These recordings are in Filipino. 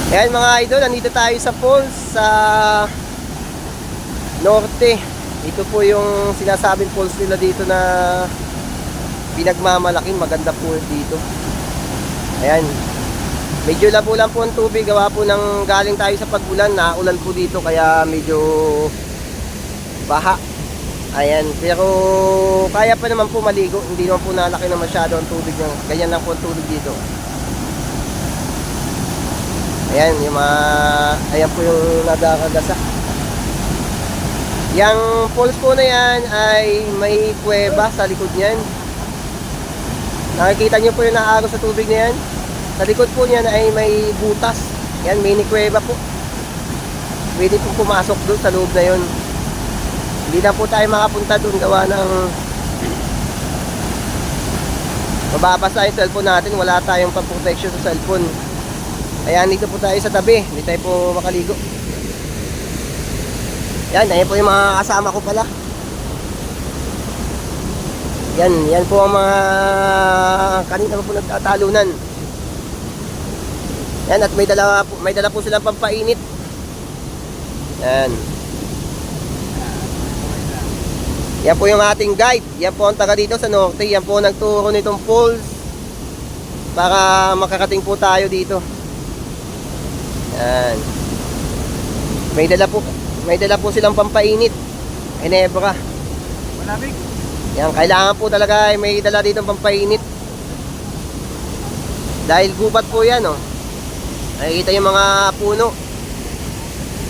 Ayan mga idol, nandito tayo sa falls sa norte. Ito po yung sinasabing falls nila dito na pinagmamalaking, maganda po dito. Ayan, medyo labo lang po ang tubig, gawa po ng galing tayo sa pag-ulan. Naulan po dito kaya medyo baha. Ayan, pero kaya pa naman po maligo. Hindi naman po nalaki na masyado ang tubig niya. Ganyan lang po ang tubig dito. Ayan, yung ayan po yung nadakagasa. Yang falls po na yan ay may kuweba sa likod niyan. Nakikita nyo po yung naagos sa tubig na yan. Sa likod po niyan ay may butas. Yan, mini kuweba po. Pwede po pumasok doon sa loob na yun. Hindi na po tayo makapunta doon gawa ng mababasa yung cellphone natin. Wala tayong pang-protection sa cellphone. Ayan, dito po tayo sa tabi. Hindi tayo po makaligo. Yan, ayan po yung mga kasama ko pala. Yan po ang mga kanina po nagtatalunan. Yan, at may dala po silang pampainit. Yan. Yan po yung ating guide. Yan po ang taga dito sa norte. Yan po nagturo nitong falls para makakating po tayo dito. Yan. May dala po silang pampainit. Enebra. Malamig. Yan, kailangan po talaga ay may dala dito pampainit. Dahil gubat po yan, oh. Nakikita yung mga puno.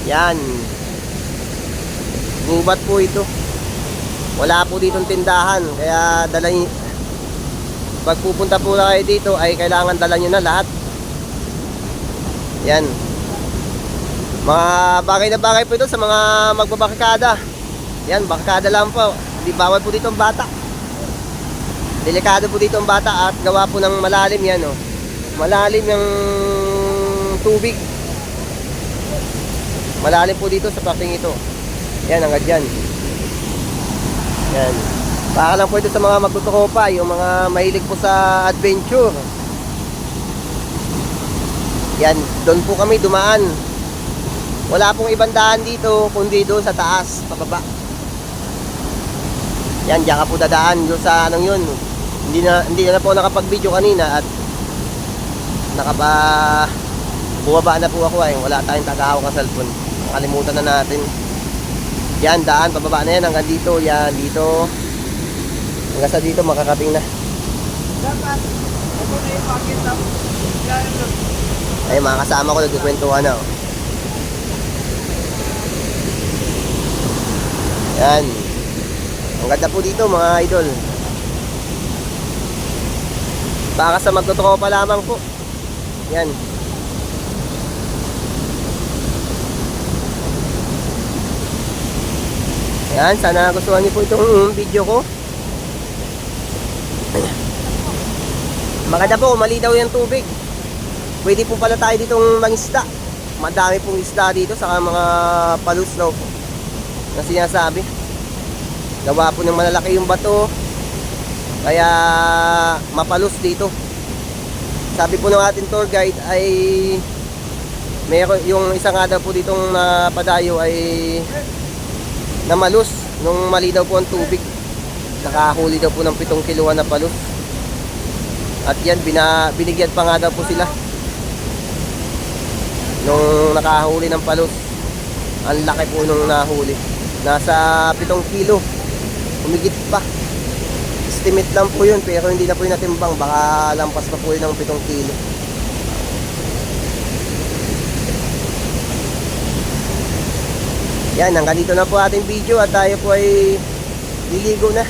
Yan. Gubat po ito. Wala po ditong tindahan. Kaya dala nyo, pag pupunta po na kayo dito ay kailangan dala nyo na lahat. Yan. Mga bagay na bagay po ito sa mga magbabakikada. Yan, bakikada lang po. Hindi bawal po dito ang bata. Delikado po dito ang bata at gawa po ng malalim yan, oh. Malalim yung tubig. Malalim po dito sa parting ito. Yan, hanggang dyan. Yan. Para lang po ito sa mga magtutukopa, yung mga mahilig po sa adventure. Yan, doon po kami dumaan. Wala pong ibang daan dito kundi doon sa taas, pababa. Yan, diyan ka po dadaan doon sa anong yun. Hindi na po nakapag-video kanina at bumaba na po ako ay wala tayong tagahawak ng cellphone. Nakalimutan na natin. Yan, daan, pababa na yan hanggang dito. Yan, dito. Hanggang sa dito makakating na. Dapat, ako na yung pakit na. Ay, mga kasama ko nagkukwentuhan na, oh. Yan. Ang ganda po dito mga idol. Baka sa magtutropa lamang po. Yan. Yan, sana gustuhan niyo po itong video ko. Maganda po, malinaw yung tubig. Pwede po pala tayo ditong mangisda. Madami pong isda dito sa mga palus na po na sinasabi. Gawa po ng malalaki yung bato, kaya mapalus dito. Sabi po ng ating tour guide ay meron yung isa nga daw po ditong napadayo ay namalus nung malinaw po ang tubig. Nakahuli daw po ng 7 kiluan na palus. At yan, binigyan pa nga daw po sila nung nakahuli ng palus. Ang laki po nung nahuli. Nasa 7 kilo. Humigit pa. Estimate lang po yun, pero hindi na po yun natimbang. Baka lampas pa po yun ng 7 kilo. Yan, hanggang dito na po ating video at tayo po ay liligo na.